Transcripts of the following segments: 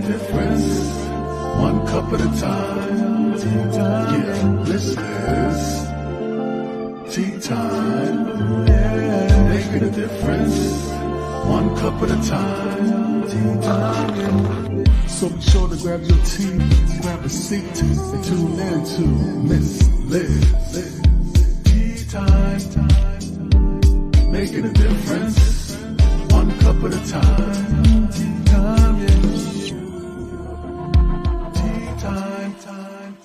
a difference, one cup at a time. Yeah, this is tea time. Making a difference, one cup at a time. So be sure to grab your tea, grab a seat, and tune in to Miss Liz. Tea time, making a difference, one cup at a time. Tea time, yeah. Tea time, time, time.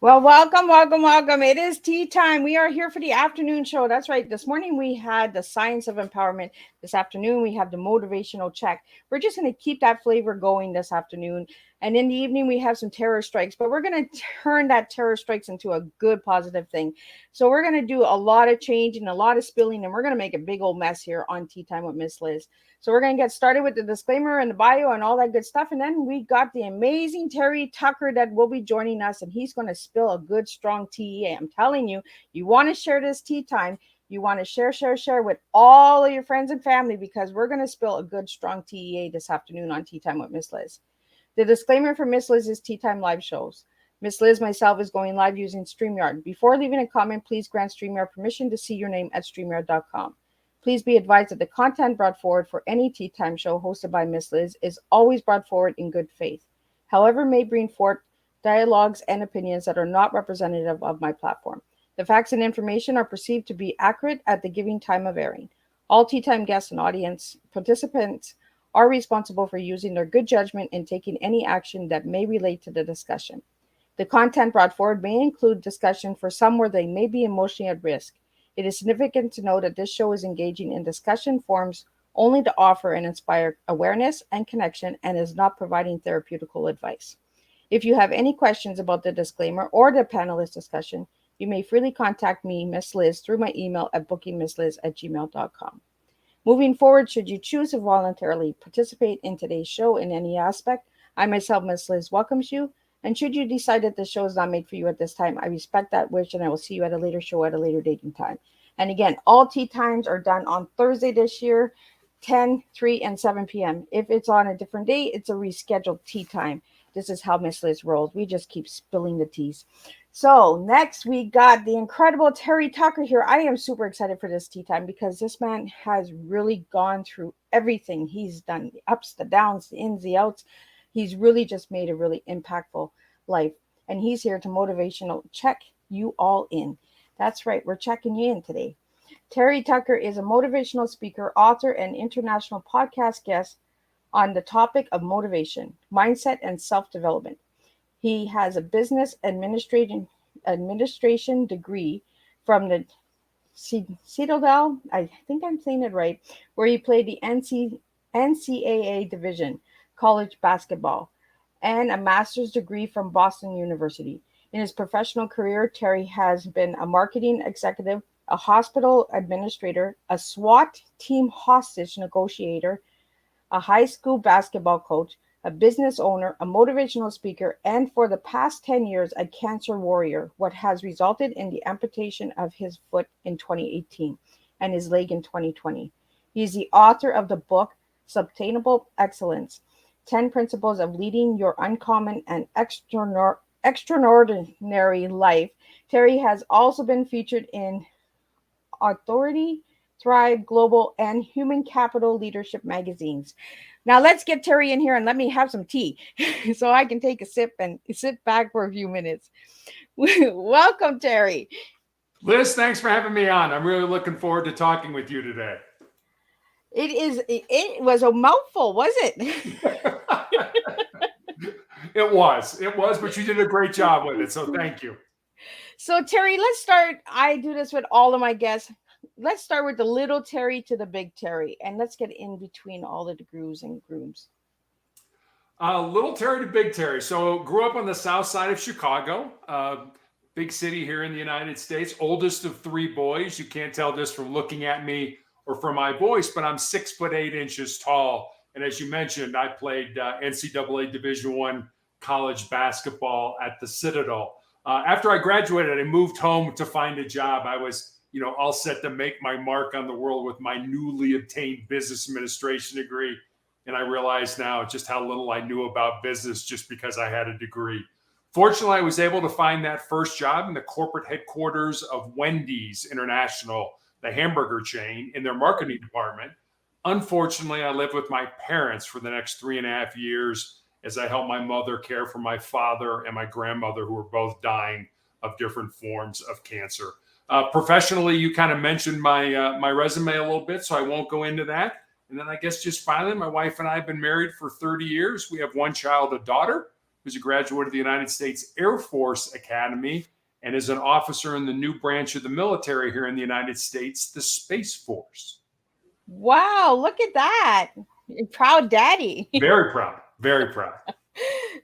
Well, welcome. It is tea time. We are here for the afternoon show. That's right. This morning we had the science of empowerment. This afternoon we have the motivational check. We're just going to keep that flavor going this afternoon. And in the evening we have some terror strikes, but we're going to turn that terror strikes into a good positive thing. So we're going to do a lot of change and a lot of spilling, and we're going to make a big old mess here on Tea Time with Miss Liz. So we're going to get started with the disclaimer and the bio and all that good stuff. And then we got the amazing Terry Tucker that will be joining us, and he's going to spill a good, strong TEA. I'm telling you, you want to share this tea time. You want to share with all of your friends and family, because we're going to spill a good, strong TEA this afternoon on Tea Time with Miss Liz. The disclaimer for Miss Liz is Tea Time live shows. Miss Liz, myself, is going live using StreamYard. Before leaving a comment, please grant StreamYard permission to see your name at StreamYard.com. Please be advised that the content brought forward for any Tea Time show hosted by Miss Liz is always brought forward in good faith. However, may bring forth dialogues and opinions that are not representative of my platform. The facts and information are perceived to be accurate at the given time of airing. All Tea Time guests and audience participants are responsible for using their good judgment in taking any action that may relate to the discussion. The content brought forward may include discussion for some where they may be emotionally at risk. It is significant to know that this show is engaging in discussion forums only to offer and inspire awareness and connection, and is not providing therapeutical advice. If you have any questions about the disclaimer or the panelist discussion, you may freely contact me, Miss Liz, through my email at bookingmissliz@gmail.com. Moving forward, should you choose to voluntarily participate in today's show in any aspect, I myself, Miss Liz, welcomes you. And should you decide that the show is not made for you at this time, I respect that wish, and I will see you at a later show at a later date and time. And again, all tea times are done on Thursday this year, 10, 3, and 7 p.m. If it's on a different day, it's a rescheduled tea time. This is how Miss Liz rolls. We just keep spilling the teas. So next we got the incredible Terry Tucker here. I am super excited for this tea time because this man has really gone through everything. He's done the ups, the downs, the ins, the outs. He's really just made a really impactful life. And he's here to motivational check you all in. That's right. We're checking you in today. Terry Tucker is a motivational speaker, author, and international podcast guest on the topic of motivation, mindset, and self-development. He has a business administration degree from the Citadel, I think I'm saying it right, where he played the NCAA Division college basketball, and a master's degree from Boston University. In his professional career, Terry has been a marketing executive, a hospital administrator, a SWAT Team Hostage Negotiator, a high school basketball coach, a business owner, a motivational speaker, and for the past 10 years, a cancer warrior, what has resulted in the amputation of his foot in 2018 and his leg in 2020. He is the author of the book, Sustainable Excellence, 10 Principles of Leading Your Uncommon and Extraordinary Life. Terry has also been featured in Authority, Thrive Global, and Human Capital Leadership magazines. Now let's get Terry in here and let me have some tea so I can take a sip and sit back for a few minutes. Welcome, Terry. Liz, thanks for having me on. I'm really looking forward to talking with you today. It was a mouthful, was it? It was, but you did a great job with it. So thank you. So Terry, let's start. I do this with all of my guests. Let's start with the little Terry to the big Terry, and let's get in between all the grooves and grooms. Little Terry to big Terry. So grew up on the south side of Chicago, big city here in the United States, oldest of three boys. You can't tell this from looking at me or from my voice, but I'm 6'8" tall. And as you mentioned, I played NCAA Division I college basketball at the Citadel. After I graduated, I moved home to find a job. I was, all set to make my mark on the world with my newly obtained business administration degree. And I realize now just how little I knew about business just because I had a degree. Fortunately, I was able to find that first job in the corporate headquarters of Wendy's International, the hamburger chain, in their marketing department. Unfortunately, I lived with my parents for the next 3.5 years as I helped my mother care for my father and my grandmother, who were both dying of different forms of cancer. Professionally, you kind of mentioned my resume a little bit, so I won't go into that. And then I guess just finally, my wife and I have been married for 30 years. We have one child, a daughter, who's a graduate of the United States Air Force Academy and is an officer in the new branch of the military here in the United States, the Space Force. Wow, look at that. Proud daddy. Very proud. Very proud.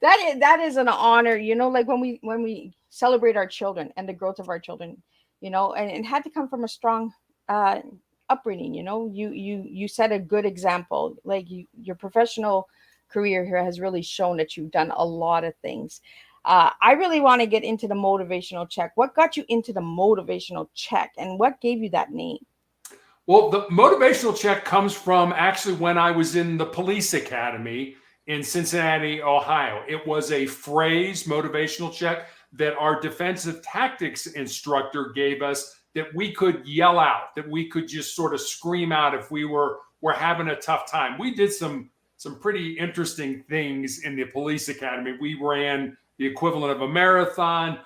That is an honor, like when we celebrate our children and the growth of our children, and it had to come from a strong upbringing. You set a good example. Like your professional career here has really shown that you've done a lot of things. I really want to get into the motivational check. What got you into the motivational check, and what gave you that name? Well, the motivational check comes from actually when I was in the police academy in Cincinnati, Ohio. It was a phrase, motivational check, that our defensive tactics instructor gave us that we could yell out, that we could just sort of scream out if we were having a tough time. We did some pretty interesting things in the police academy. We ran the equivalent of a marathon.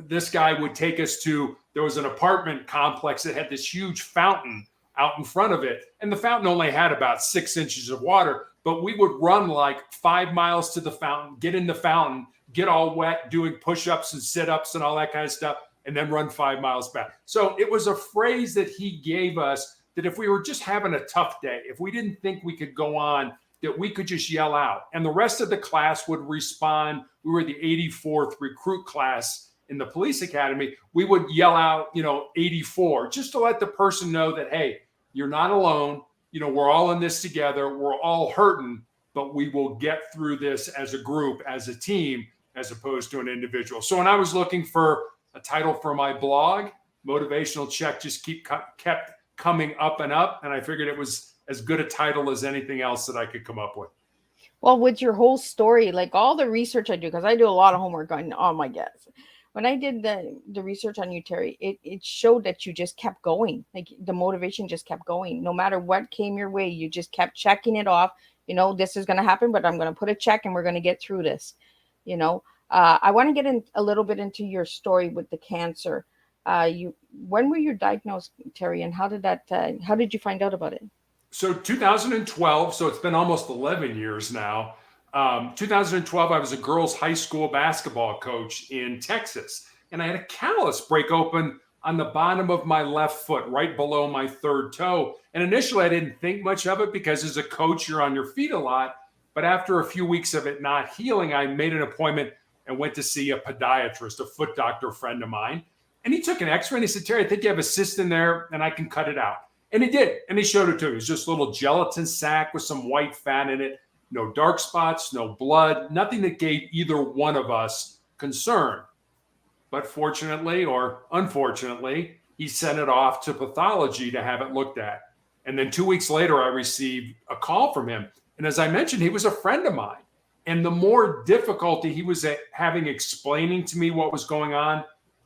This guy would take us there was an apartment complex that had this huge fountain out in front of it. And the fountain only had about 6 inches of water, but we would run like 5 miles to the fountain, get in the fountain, get all wet, doing push-ups and sit-ups and all that kind of stuff, and then run 5 miles back. So it was a phrase that he gave us that if we were just having a tough day, if we didn't think we could go on, that we could just yell out. And the rest of the class would respond. We were the 84th recruit class in the police academy. We would yell out, 84, just to let the person know that, hey, you're not alone. We're all in this together. We're all hurting, but we will get through this as a group, as a team, as opposed to an individual. So when I was looking for a title for my blog, motivational check just kept coming up and up. And I figured it was as good a title as anything else that I could come up with. Well, with your whole story, like all the research I do, because I do a lot of homework on my guests. When I did the research on you, Terry, it showed that you just kept going. Like the motivation just kept going. No matter what came your way, you just kept checking it off. This is going to happen, but I'm going to put a check and we're going to get through this. I want to get in a little bit into your story with the cancer. When were you diagnosed, Terry, and how did you find out about it? So 2012, so it's been almost 11 years now. 2012, I was a girls' high school basketball coach in Texas, and I had a callus break open on the bottom of my left foot, right below my third toe. And initially, I didn't think much of it because as a coach, you're on your feet a lot. But after a few weeks of it not healing, I made an appointment and went to see a podiatrist, a foot doctor friend of mine. And he took an x-ray and he said, Terry, I think you have a cyst in there and I can cut it out. And he did. And he showed it to me. It was just a little gelatin sac with some white fat in it. No dark spots, no blood, nothing that gave either one of us concern. But fortunately or unfortunately, he sent it off to pathology to have it looked at. And then 2 weeks later, I received a call from him. And as I mentioned, he was a friend of mine. And the more difficulty he was having explaining to me what was going on,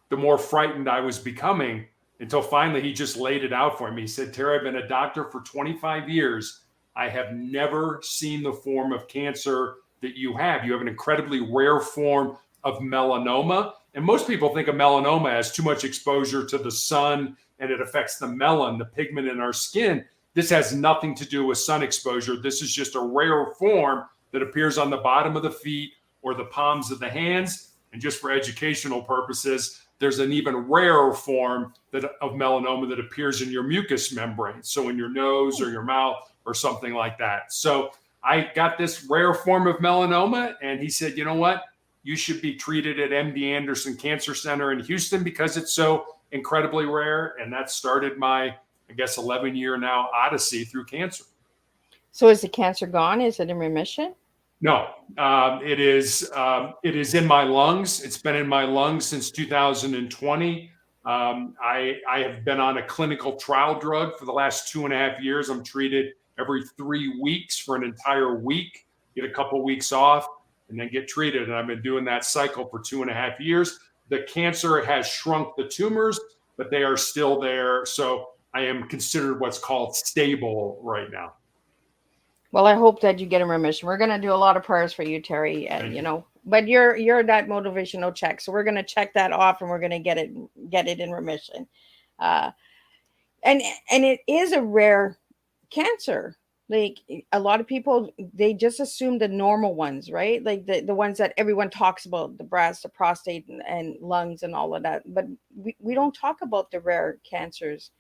the more frightened I was becoming. until finally he just laid it out for me. He said, Terry, I've been a doctor for 25 years. I have never seen the form of cancer that you have. You have an incredibly rare form of melanoma. And most people think of melanoma as too much exposure to the sun and it affects the melanin, the pigment in our skin. This has nothing to do with sun exposure. This is just a rare form that appears on the bottom of the feet or the palms of the hands. And just for educational purposes, there's an even rarer form of melanoma that appears in your mucous membrane. So in your nose or your mouth or something like that. So I got this rare form of melanoma, and he said, you know what? You should be treated at MD Anderson Cancer Center in Houston because it's so incredibly rare. And that started my, I guess, 11-year now odyssey through cancer. So is the cancer gone? Is it in remission? No, it is in my lungs. It's been in my lungs since 2020. I have been on a clinical trial drug for the last 2.5 years. I'm treated every 3 weeks for an entire week, get a couple weeks off, and then get treated. And I've been doing that cycle for 2.5 years. The cancer has shrunk the tumors, but they are still there. So I am considered what's called stable right now. Well, I hope that you get in remission. We're going to do a lot of prayers for you, Terry. You know, but you're that motivational check, so we're going to check that off, and we're going to get it in remission. And it is a rare cancer. Like a lot of people, they just assume the normal ones, right? Like the ones that everyone talks about, the breast, the prostate, and lungs, and all of that. But we don't talk about the rare cancers.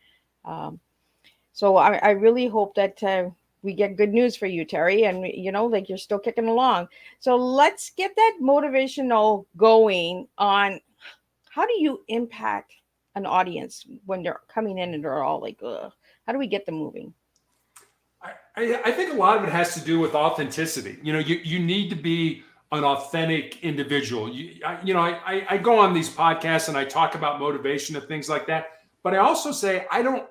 So I really hope that we get good news for you, Terry, and you know, like you're still kicking along. So let's get that motivational going on. How do you impact an audience when they're coming in and they're all like, ugh? How do we get them moving? I think a lot of it has to do with authenticity. You know, you need to be an authentic individual. I go on these podcasts and I talk about motivation and things like that, but I also say I don't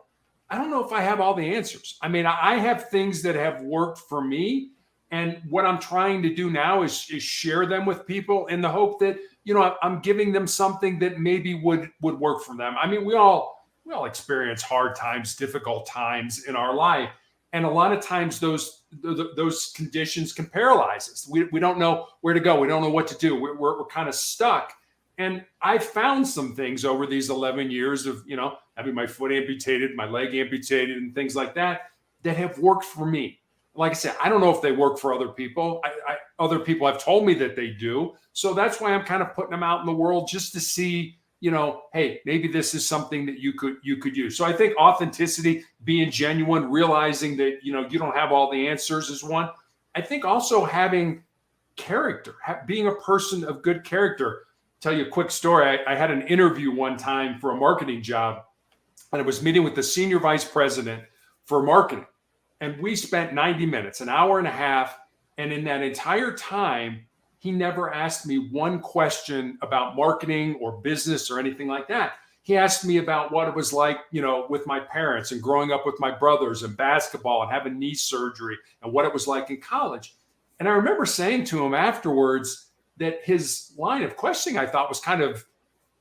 know if I have all the answers. I mean, I have things that have worked for me, and what I'm trying to do now is share them with people in the hope that, you know, I'm giving them something that maybe would work for them. I mean, we all experience hard times, difficult times in our life. And a lot of times those conditions can paralyze us. We don't know where to go. We don't know what to do. We're kind of stuck. And I found some things over these 11 years of, you know, having my foot amputated, my leg amputated, and things like that have worked for me. Like I said, I don't know if they work for other people. Other people have told me that they do. So that's why I'm kind of putting them out in the world just to see, you know, hey, maybe this is something that you could use. So I think authenticity, being genuine, realizing that, you know, you don't have all the answers is one. I think also having character, being a person of good character. Tell you a quick story. I had an interview one time for a marketing job, and I was meeting with the senior vice president for marketing. And we spent 90 minutes, an hour and a half. And in that entire time, he never asked me one question about marketing or business or anything like that. He asked me about what it was like, you know, with my parents and growing up with my brothers and basketball and having knee surgery and what it was like in college. And I remember saying to him afterwards that his line of questioning I thought was kind of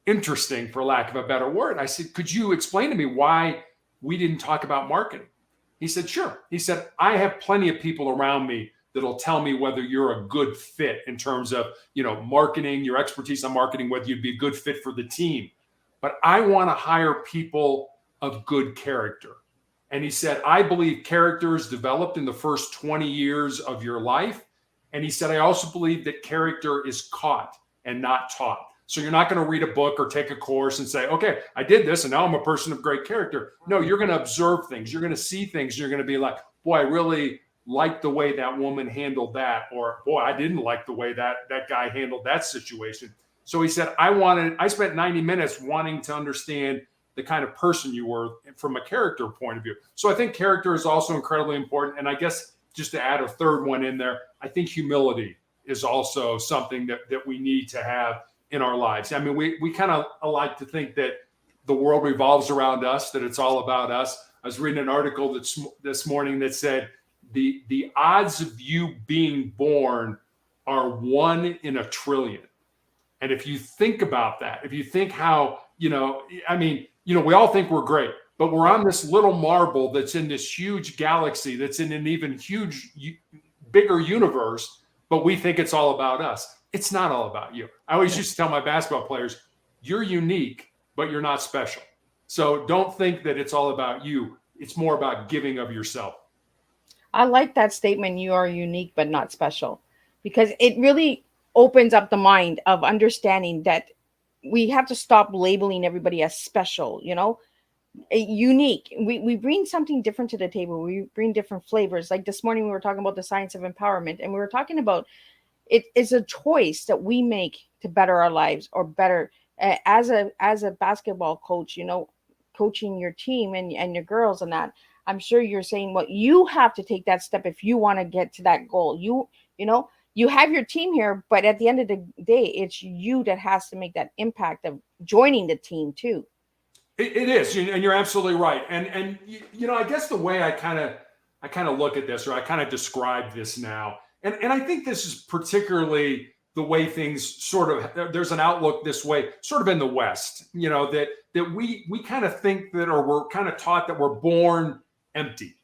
interesting, for lack of a better word. I said, could you explain to me why we didn't talk about marketing? He said, sure. He said, I have plenty of people around me that'll tell me whether you're a good fit in terms of, you know, marketing, your expertise on marketing, whether you'd be a good fit for the team. But I want to hire people of good character. And he said, I believe character is developed in the first 20 years of your life. And he said, I also believe that character is caught and not taught. So you're not going to read a book or take a course and say, okay, I did this and now I'm a person of great character. No, you're going to observe things. You're going to see things. You're going to be like, boy, I really like the way that woman handled that. Or, boy, I didn't like the way that guy handled that situation. So he said, I spent 90 minutes wanting to understand the kind of person you were from a character point of view. So I think character is also incredibly important. And I guess just to add a third one in there, I think humility is also something that we need to have in our lives. I mean, we kind of like to think that the world revolves around us, that it's all about us. I was reading an article this morning that said the odds of you being born are 1 in a trillion. And if you think about that, if you think how, you know, I mean, we all think we're great, but we're on this little marble that's in this huge galaxy that's in an even bigger universe, but we think it's all about us. It's not all about you. I always used to tell my basketball players, you're unique, but you're not special. So don't think that it's all about you. It's more about giving of yourself. I like that statement. You are unique, but not special, because it really opens up the mind of understanding that we have to stop labeling everybody as special, unique. We bring something different to the table. We bring different flavors. Like this morning, we were talking about the science of empowerment, and we were talking about it is a choice that we make to better our lives, or better as a basketball coach, coaching your team and your girls and that. I'm sure you're saying, well, you have to take that step if you want to get to that goal. You have your team here, but at the end of the day, it's you that has to make that impact of joining the team too. It is, and you're absolutely right. And I guess the way I kind of look at this, or I kind of describe this now, and I think this is particularly the way things sort of, there's an outlook this way, sort of in the West, that we kind of think that, or we're kind of taught that we're born empty.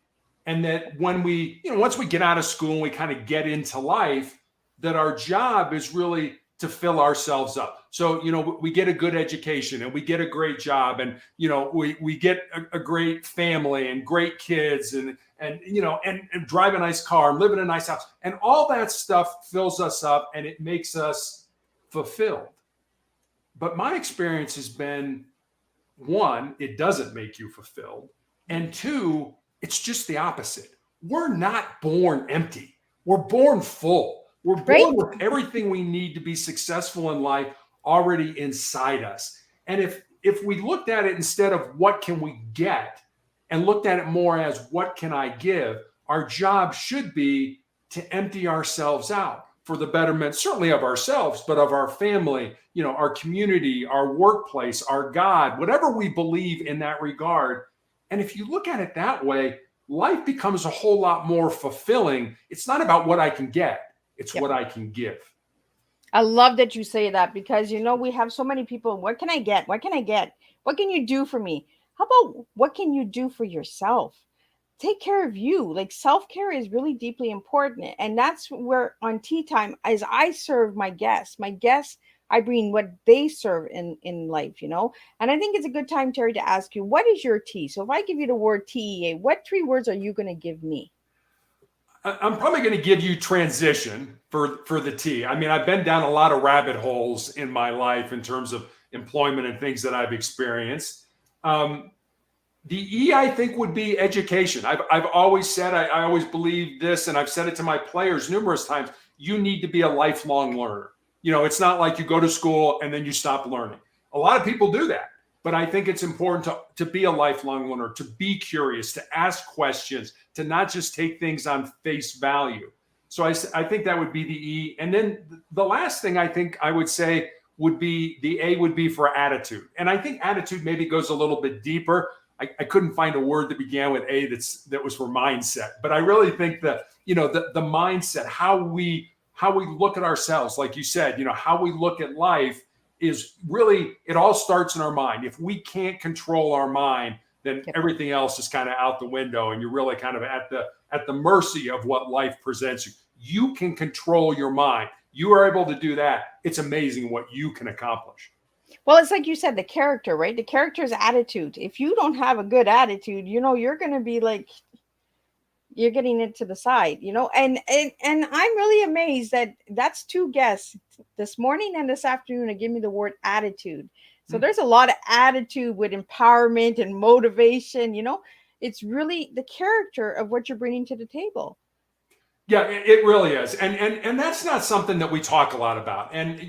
And that when once we get out of school and we kind of get into life, that our job is really to fill ourselves up. So, we get a good education and we get a great job, and, we get a great family and great kids and drive a nice car and live in a nice house. And all that stuff fills us up and it makes us fulfilled. But my experience has been, one, it doesn't make you fulfilled. And two, it's just the opposite. We're not born empty. We're born full. We're born with everything we need to be successful in life already inside us. And if we looked at it instead of what can we get, and looked at it more as what can I give, our job should be to empty ourselves out for the betterment, certainly of ourselves, but of our family, our community, our workplace, our God, whatever we believe in that regard. And if you look at it that way, life becomes a whole lot more fulfilling. It's not about what I can get. It's what I can give. I love that you say that, because, we have so many people. What can I get? What can I get? What can you do for me? How about what can you do for yourself? Take care of you. Like, self-care is really deeply important. And that's where on Teatime, as I serve my guests, I bring what they serve in life, And I think it's a good time, Terry, to ask you, what is your T? So if I give you the word TEA, what 3 words are you going to give me? I'm probably going to give you transition for the T. I mean, I've been down a lot of rabbit holes in my life in terms of employment and things that I've experienced. The E, I think, would be education. I've always said, I always believe this, and I've said it to my players numerous times, you need to be a lifelong learner. It's not like you go to school and then you stop learning. A lot of people do that, but I think it's important to be a lifelong learner, to be curious, to ask questions, to not just take things on face value. So I think that would be the E. And then the last thing I think I would say would be the A, would be for attitude. And I think attitude maybe goes a little bit deeper. I couldn't find a word that began with A that was for mindset, but I really think that, the mindset, how we look at ourselves, like you said, how we look at life is really, it all starts in our mind. If we can't control our mind, then everything else is kind of out the window, and you're really kind of at the mercy of what life presents you. You can control your mind. You are able to do that. It's amazing what you can accomplish. Well, it's like you said, the character, right? The character's attitude. If you don't have a good attitude, you're going to be like, you're getting it to the side, and I'm really amazed that that's 2 guests this morning and this afternoon to give me the word attitude. So there's a lot of attitude with empowerment and motivation. It's really the character of what you're bringing to the table. Yeah, it really is. And that's not something that we talk a lot about. And,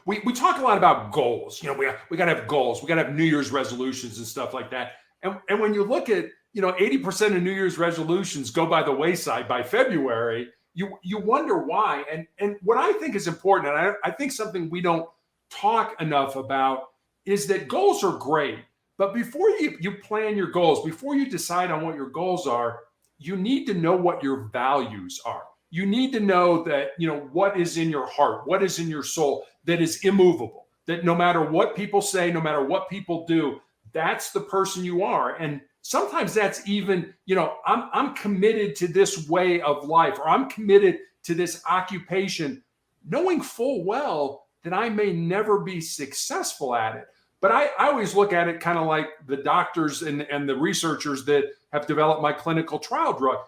we talk a lot about goals. We got to have goals. We got to have New Year's resolutions and stuff like that. And when you look at, 80% of New Year's resolutions go by the wayside by February, you wonder why. And what I think is important, and I think something we don't talk enough about, is that goals are great. But before you plan your goals, before you decide on what your goals are, you need to know what your values are. You need to know that, what is in your heart, what is in your soul that is immovable, that no matter what people say, no matter what people do, that's the person you are. And sometimes that's even, I'm committed to this way of life, or I'm committed to this occupation, knowing full well that I may never be successful at it. But I always look at it kind of like the doctors and the researchers that have developed my clinical trial drug.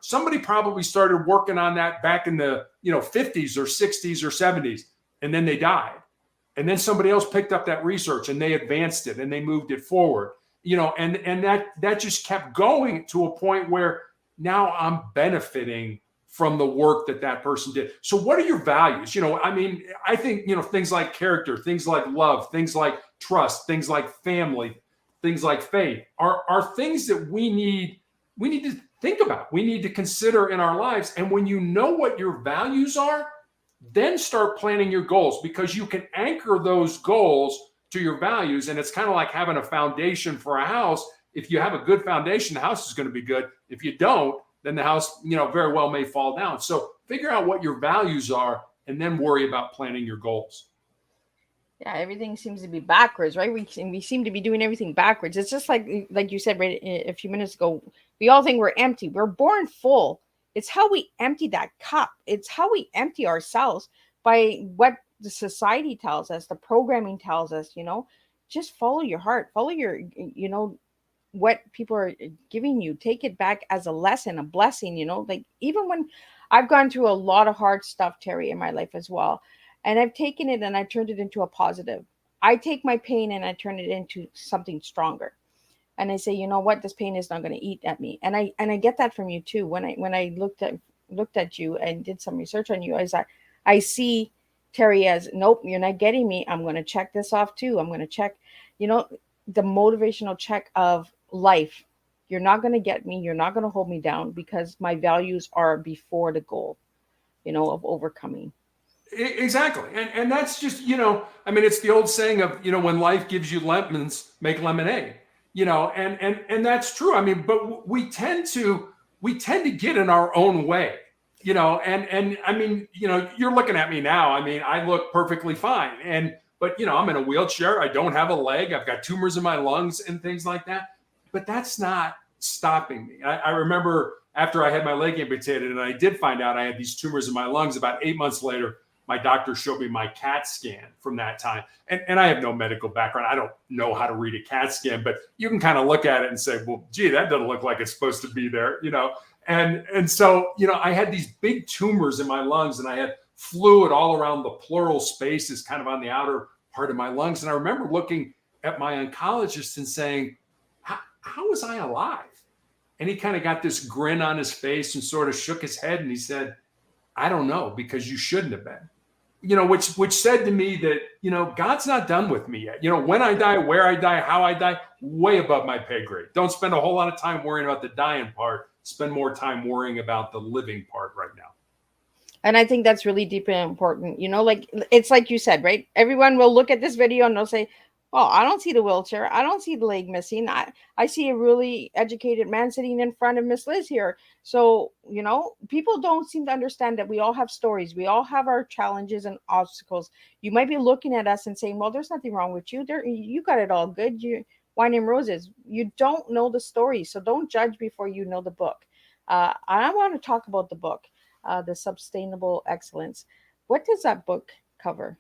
Somebody probably started working on that back in the 50s or 60s or 70s, and then they died. And then somebody else picked up that research and they advanced it and they moved it forward. And that just kept going to a point where now I'm benefiting from the work that person did. So what are your values? I think, things like character, things like love, things like trust, things like family, things like faith are things that we need to think about. We need to consider in our lives. And when you know what your values are, then start planning your goals, because you can anchor those goals to your values. And it's kind of like having a foundation for a house. If you have a good foundation, the house is going to be good. If you don't, then the house, very well may fall down. So figure out what your values are and then worry about planning your goals. Yeah, everything seems to be backwards, right? We seem to be doing everything backwards. It's just like you said right a few minutes ago, we all think we're empty. We're born full. It's how we empty that cup. It's how we empty ourselves by what the society tells us, the programming tells us, just follow your heart, follow your, what people are giving you, take it back as a lesson, a blessing, like even when I've gone through a lot of hard stuff, Terry, in my life as well. And I've taken it and I turned it into a positive. I take my pain and I turn it into something stronger. And I say, you know what, this pain is not going to eat at me. And I get that from you too. When I looked at you and did some research on you, I see Terry as, nope, you're not getting me. I'm going to check this off too. I'm going to check, the motivational check of life. You're not going to get me. You're not going to hold me down because my values are before the goal, of overcoming. Exactly. And that's just, it's the old saying of, when life gives you lemons, make lemonade, and that's true. But we tend to get in our own way, and you're looking at me now. I look perfectly fine. But I'm in a wheelchair. I don't have a leg. I've got tumors in my lungs and things like that. But that's not stopping me. I remember after I had my leg amputated and I did find out I had these tumors in my lungs, about 8 months later, my doctor showed me my CAT scan from that time. And I have no medical background. I don't know how to read a CAT scan, but you can kind of look at it and say, well, gee, that doesn't look like it's supposed to be there, And so, I had these big tumors in my lungs and I had fluid all around the pleural spaces, kind of on the outer part of my lungs. And I remember looking at my oncologist and saying, how was I alive? And he kind of got this grin on his face and sort of shook his head. And he said, I don't know, because you shouldn't have been, which said to me that, God's not done with me yet. When I die, where I die, how I die, way above my pay grade. Don't spend a whole lot of time worrying about the dying part. Spend more time worrying about the living part right now. And I think that's really deeply important. It's like you said, right? Everyone will look at this video and they'll say, oh, I don't see the wheelchair. I don't see the leg missing. I see a really educated man sitting in front of Miss Liz here. So, people don't seem to understand that we all have stories. We all have our challenges and obstacles. You might be looking at us and saying, well, there's nothing wrong with you. You got it all good. You wine and roses. You don't know the story. So don't judge before you know the book. I want to talk about the book, The Sustainable Excellence. What does that book cover?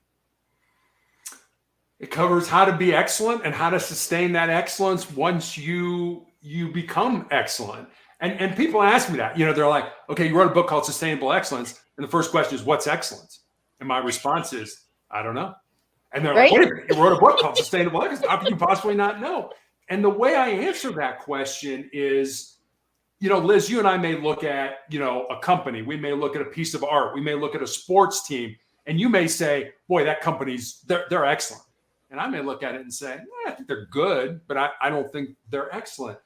It covers how to be excellent and how to sustain that excellence once you become excellent. And people ask me that, they're like, okay, you wrote a book called Sustainable Excellence. And the first question is, what's excellence? And my response is, I don't know. And they're like, wait a minute, you wrote a book called Sustainable Excellence. How can you possibly not know? And the way I answer that question is, Liz, you and I may look at, a company. We may look at a piece of art. We may look at a sports team. And you may say, boy, that company's, they're excellent. And I may look at it and say, I think they're good, but I don't think they're excellent.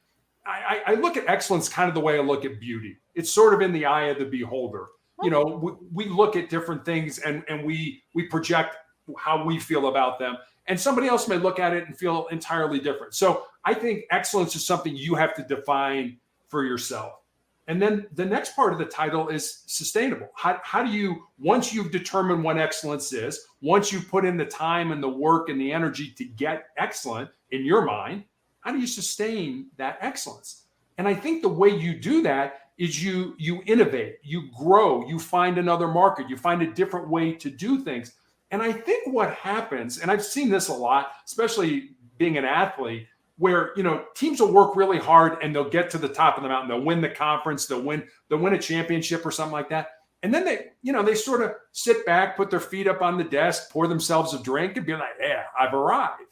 I look at excellence kind of the way I look at beauty. It's sort of in the eye of the beholder. We look at different things and we project how we feel about them. And somebody else may look at it and feel entirely different. So I think excellence is something you have to define for yourself. And then the next part of the title is sustainable. How do you, once you've determined what excellence is, once you put in the time and the work and the energy to get excellent in your mind, How do you sustain that excellence? And I think the way you do that is you innovate, you grow, you find another market, you find a different way to do things. And I think what happens, and I've seen this a lot, especially being an athlete, where teams will work really hard and they'll get to the top of the mountain, they'll win the conference, they'll win a championship or something like that. And then they sort of sit back, put their feet up on the desk, pour themselves a drink and be like, yeah, I've arrived.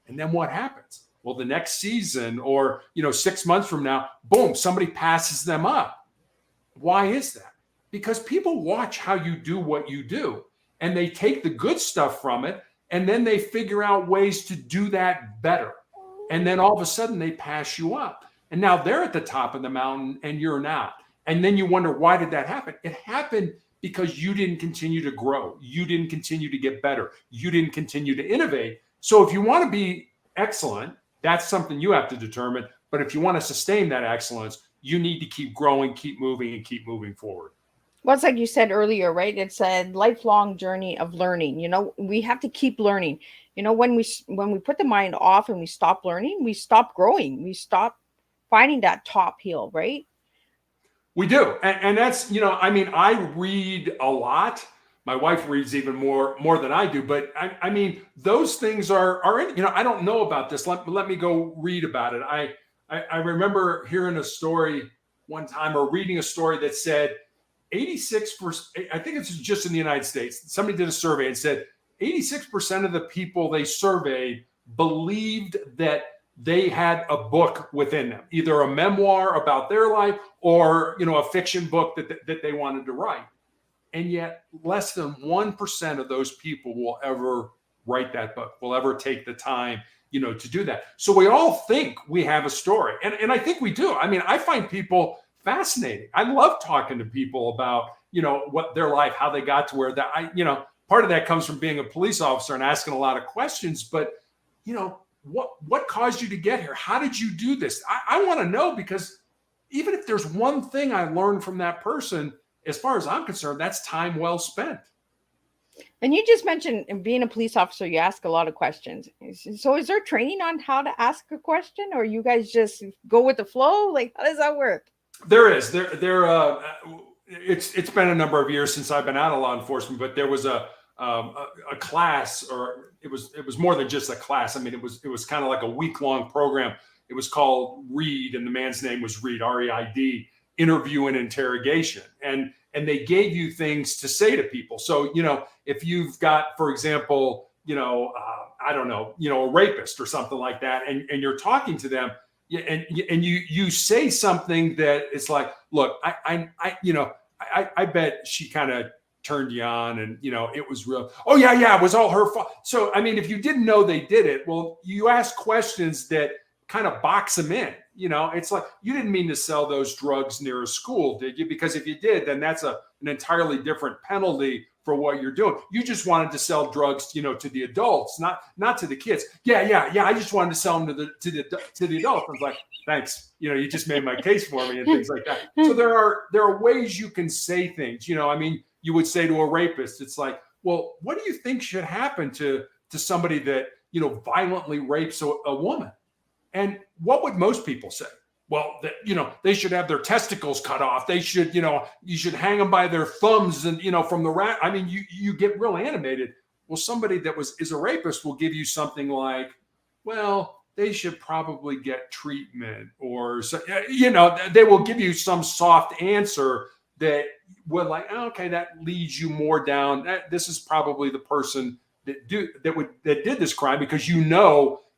And then what happens? Well, the next season or 6 months from now, boom, somebody passes them up. Why is that? Because people watch how you do what you do and they take the good stuff from it and then they figure out ways to do that better. And then all of a sudden they pass you up. And now they're at the top of the mountain and you're not. And then you wonder, why did that happen? It happened because you didn't continue to grow. You didn't continue to get better. You didn't continue to innovate. So if you want to be excellent, that's something you have to determine. But if you want to sustain that excellence, you need to keep growing, keep moving, and keep moving forward. Well, it's like you said earlier, right? It's a lifelong journey of learning. We have to keep learning. When we put the mind off and we stop learning, we stop growing. We stop finding that top hill, right? We do. And that's, I read a lot. My wife reads even more than I do. But I mean, those things are in, I don't know about this. Let me go read about it. I remember hearing a story one time or reading a story that said 86%, I think it's just in the United States. Somebody did a survey and said 86% of the people they surveyed believed that they had a book within them, either a memoir about their life or, a fiction book that they wanted to write. And yet less than 1% of those people will ever write that book, will ever take the time, to do that. So we all think we have a story. And I think we do. I mean, I find people fascinating. I love talking to people about, what their life, how they got to where that part of that comes from being a police officer and asking a lot of questions, but, what caused you to get here? How did you do this? I want to know, because even if there's one thing I learned from that person, as far as I'm concerned, that's time well spent. And you just mentioned being a police officer, you ask a lot of questions. So is there training on how to ask a question, or you guys just go with the flow? Like, how does that work? There is. It's been a number of years since I've been out of law enforcement, but there was a class, or it was more than just a class. I mean, it was kind of like a week-long program. It was called REID, and the man's name was Reid, REID, interview and interrogation. And they gave you things to say to people. So, if you've got, for example, I don't know, a rapist or something like that, and you're talking to them, and you say something that it's like, look, I bet she kind of turned you on, and it was real. Oh yeah, it was all her fault. So I mean, if you didn't know they did it, well, you ask questions that kind of box them in. It's like, you didn't mean to sell those drugs near a school, did you? Because if you did, then that's an entirely different penalty for what you're doing. You just wanted to sell drugs, to the adults, not to the kids. Yeah. I just wanted to sell them to the adults. I was like, thanks. You just made my case for me and things like that. So there are ways you can say things. I mean, you would say to a rapist, it's like, well, what do you think should happen to somebody that violently rapes a woman? And what would most people say? Well, they should have their testicles cut off. They should, you should hang them by their thumbs and, from the rack. I mean, you get real animated. Well, somebody that is a rapist will give you something like, well, they should probably get treatment, or, they will give you some soft answer that would like, okay, that leads you more down. This is probably the person that did this crime, because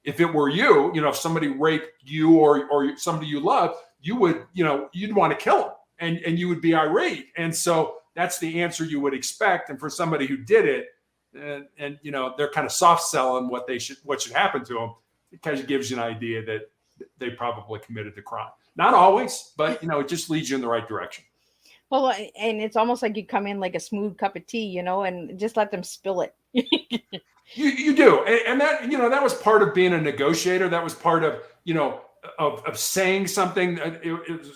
if it were you, if somebody raped you or somebody you love, you would, you'd want to kill them, and you would be irate. And so that's the answer you would expect. And for somebody who did it, and they're kind of soft selling what should happen to them, it kind of gives you an idea that they probably committed the crime. Not always, but it just leads you in the right direction. Well, and it's almost like you come in like a smooth cup of tea, and just let them spill it. You do. And that, that was part of being a negotiator. That was part of, of saying something. It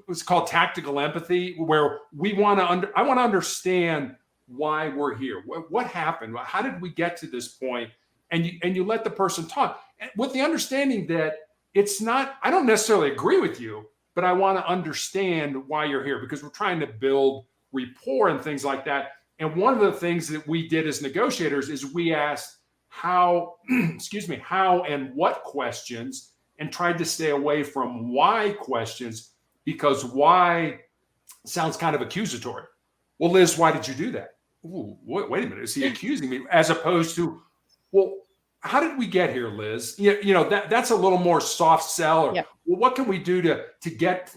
was called tactical empathy, where I want to understand why we're here. What happened? How did we get to this point? And you let the person talk with the understanding that it's not, I don't necessarily agree with you, but I want to understand why you're here, because we're trying to build rapport and things like that. And one of the things that we did as negotiators is we asked how, excuse me, how and what questions, and tried to stay away from why questions, because why sounds kind of accusatory. Well, Liz, why did you do that? Ooh, wait a minute. Is he accusing me? As opposed to, well, how did we get here, Liz? That's a little more soft sell. Or, Yep. well, what can we do to get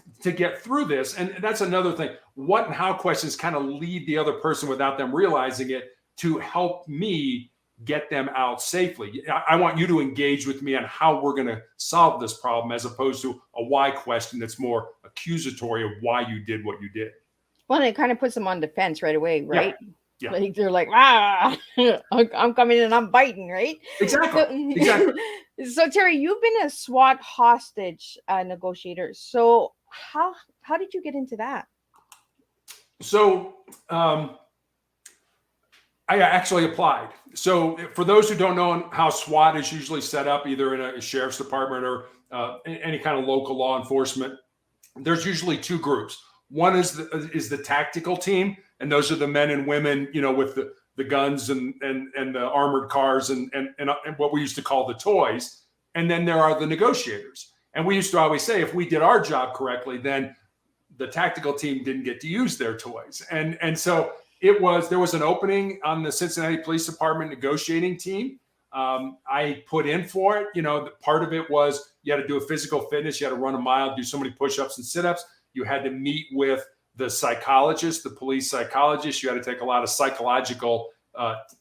through this? And that's another thing. What and how questions kind of lead the other person without them realizing it to help me get them out safely. I want you to engage with me on how we're going to solve this problem, as opposed to a why question that's more accusatory of why you did what you did. Well, it kind of puts them on defense right away, right? Yeah. Like they're like, I'm coming in and I'm biting, right? Exactly. Exactly. So Terry, you've been a SWAT hostage negotiator. So how did you get into that? So I actually applied. So for those who don't know how SWAT is usually set up, either in a sheriff's department or any kind of local law enforcement, there's usually two groups. One is the tactical team, and those are the men and women, with the guns and the armored cars and what we used to call the toys. And then there are the negotiators. And we used to always say, if we did our job correctly, then the tactical team didn't get to use their toys. And so there was an opening on the Cincinnati Police Department negotiating team. I put in for it. Part of it was you had to do a physical fitness. You had to run a mile, do so many push-ups and sit-ups. You had to meet with the psychologist, the police psychologist. You had to take a lot of psychological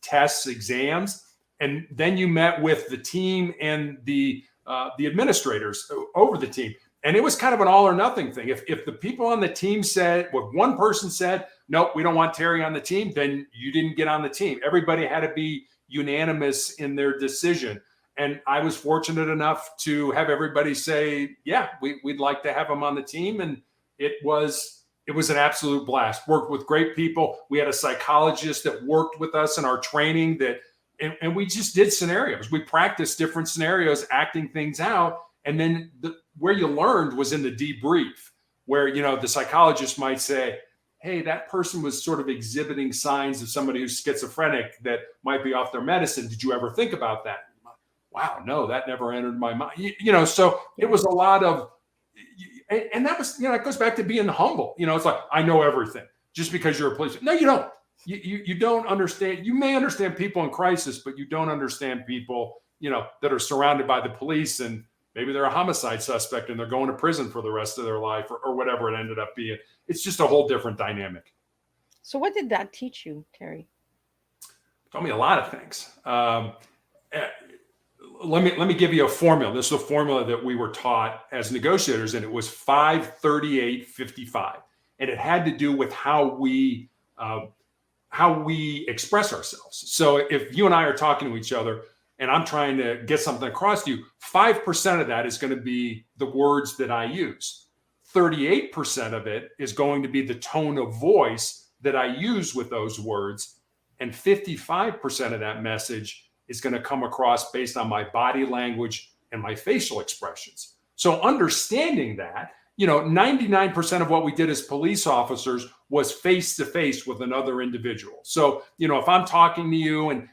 tests, exams. And then you met with the team and the administrators over the team. And it was kind of an all or nothing thing. If the people on the team said, what one person said, nope, we don't want Terry on the team, then you didn't get on the team. Everybody had to be unanimous in their decision. And I was fortunate enough to have everybody say, yeah, we'd like to have him on the team. And it was an absolute blast. Worked with great people. We had a psychologist that worked with us in our training and we just did scenarios. We practiced different scenarios, acting things out. And then where you learned was in the debrief, where, the psychologist might say, hey, that person was sort of exhibiting signs of somebody who's schizophrenic that might be off their medicine. Did you ever think about that? Wow, no, that never entered my mind. So it was a lot of, and that was, it goes back to being humble. It's like, I know everything just because you're a policeman. No, you don't. You don't understand. You may understand people in crisis, but you don't understand people, that are surrounded by the police, and maybe they're a homicide suspect and they're going to prison for the rest of their life or whatever it ended up being. It's just a whole different dynamic. So what did that teach you, Terry? Taught me a lot of things. Let me give you a formula. This is a formula that we were taught as negotiators, and it was 5-38-55. And it had to do with how we express ourselves. So if you and I are talking to each other and I'm trying to get something across to you, 5% of that is going to be the words that I use. 38% of it is going to be the tone of voice that I use with those words. And 55% of that message is going to come across based on my body language and my facial expressions. So understanding that, 99% of what we did as police officers was face to face with another individual. So, if I'm talking to you and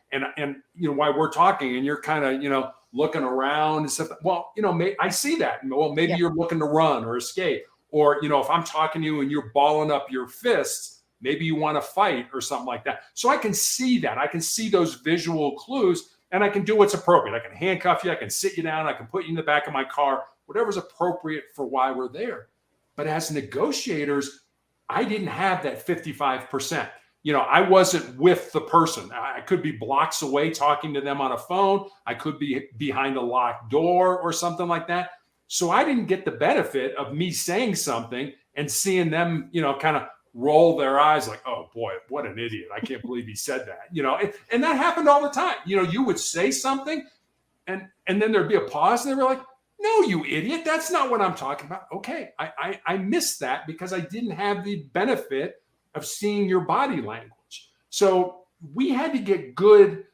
while we're talking and you're kind of, looking around and stuff, well, I see that. Well, maybe you're looking to run or escape. Or, if I'm talking to you and you're balling up your fists, maybe you want to fight or something like that. So I can see that. I can see those visual clues, and I can do what's appropriate. I can handcuff you. I can sit you down. I can put you in the back of my car, whatever's appropriate for why we're there. But as negotiators, I didn't have that 55%. I wasn't with the person. I could be blocks away talking to them on a phone. I could be behind a locked door or something like that. So I didn't get the benefit of me saying something and seeing them, kind of roll their eyes like, oh boy, what an idiot. I can't believe he said that, and that happened all the time. You would say something and then there'd be a pause and they were like, no, you idiot. That's not what I'm talking about. Okay. I missed that because I didn't have the benefit of seeing your body language. So we had to get good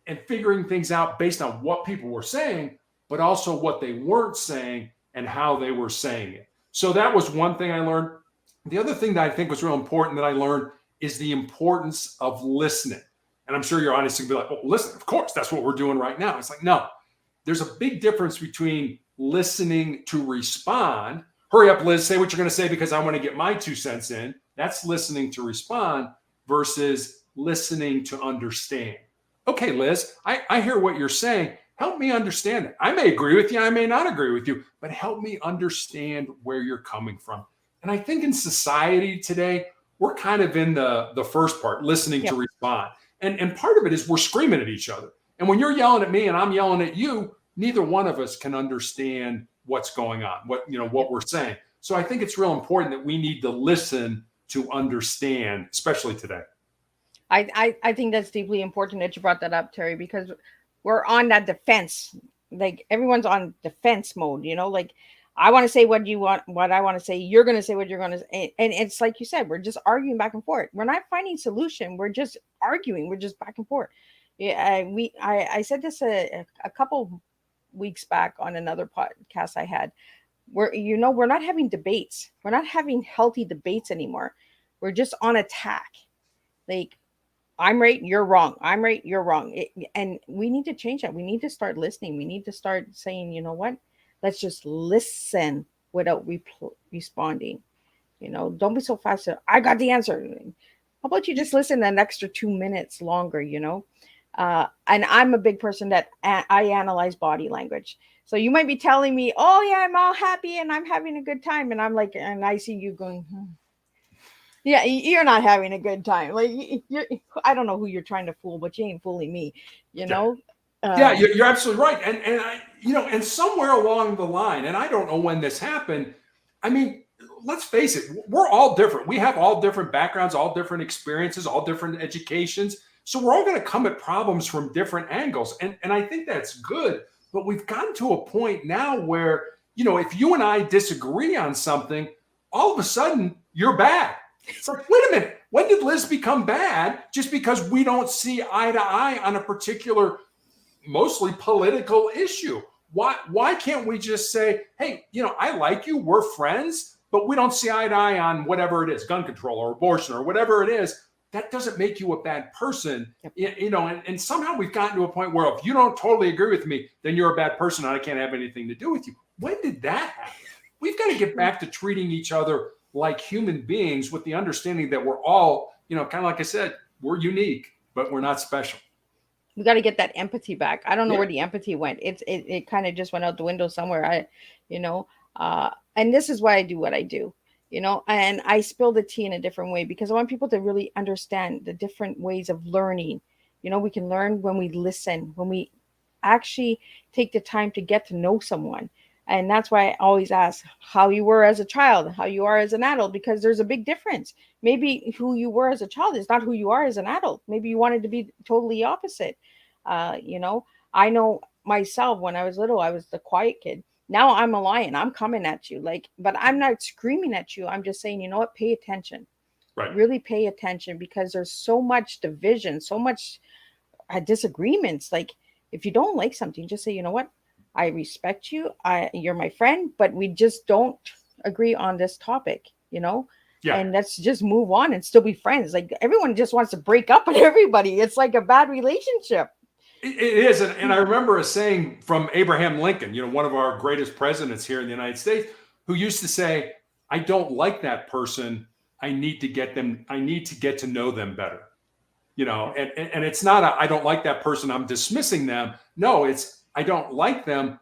at figuring things out based on what people were saying, but also what they weren't saying and how they were saying it. So that was one thing I learned. The other thing that I think was real important that I learned is the importance of listening. And I'm sure your audience can be like, oh, listen, of course, that's what we're doing right now. It's like, no, there's a big difference between listening to respond. Hurry up, Liz, say what you're going to say because I want to get my 2 cents in. That's listening to respond versus listening to understand. Okay, Liz, I hear what you're saying. Help me understand it. I may agree with you. I may not agree with you, but help me understand where you're coming from. And I think in society today, we're kind of in the first part, listening to respond. And part of it is we're screaming at each other. And when you're yelling at me and I'm yelling at you, neither one of us can understand what's going on, what we're saying. So I think it's real important that we need to listen to understand, especially today. I think that's deeply important that you brought that up, Terry, because we're on that defense. Like everyone's on defense mode, like I want to say what I want to say. You're going to say what you're going to say. And it's like you said, we're just arguing back and forth. We're not finding solution. We're just arguing. We're just back and forth. Yeah. I said this a couple weeks back on another podcast I had where, we're not having debates. We're not having healthy debates anymore. We're just on attack. Like, I'm right, you're wrong. I'm right, you're wrong. And we need to change that. We need to start listening. We need to start saying, you know what? Let's just listen without responding. Don't be so fast. I got the answer. How about you just listen an extra 2 minutes longer, And I'm a big person that I analyze body language. So you might be telling me, oh yeah, I'm all happy and I'm having a good time. And I'm like, and I see you going, Yeah, you're not having a good time. Like I don't know who you're trying to fool, but you ain't fooling me. You're absolutely right. And I, and somewhere along the line, and I don't know when this happened. I mean, let's face it, we're all different. We have all different backgrounds, all different experiences, all different educations. So we're all going to come at problems from different angles. And I think that's good. But we've gotten to a point now where, if you and I disagree on something, all of a sudden you're bad. It's like, wait a minute, when did Liz become bad just because we don't see eye to eye on a particular, mostly political issue? Why can't we just say, hey, I like you, we're friends, but we don't see eye to eye on whatever it is, gun control or abortion or whatever it is. That doesn't make you a bad person. And somehow we've gotten to a point where if you don't totally agree with me, then you're a bad person and I can't have anything to do with you. When did that happen? We've got to get back to treating each other like human beings with the understanding that we're all, kind of like I said, we're unique, but we're not special. We got to get that empathy back. I don't know where the empathy went. It kind of just went out the window somewhere. And this is why I do what I do, and I spill the tea in a different way because I want people to really understand the different ways of learning. We can learn when we listen, when we actually take the time to get to know someone. And that's why I always ask how you were as a child, how you are as an adult, because there's a big difference. Maybe who you were as a child is not who you are as an adult. Maybe you wanted to be totally opposite. I know myself when I was little, I was the quiet kid. Now I'm a lion. I'm coming at you. But I'm not screaming at you. I'm just saying, you know what? Pay attention. Right. Really pay attention because there's so much division, so much disagreements. Like if you don't like something, just say, you know what? I respect you. You're my friend, but we just don't agree on this topic, and let's just move on and still be friends. Like everyone just wants to break up with everybody. It's like a bad relationship. It is. And I remember a saying from Abraham Lincoln, one of our greatest presidents here in the United States, who used to say, I don't like that person. I need to get to know them better. And it's not I don't like that person, I'm dismissing them. No, it's I don't like them.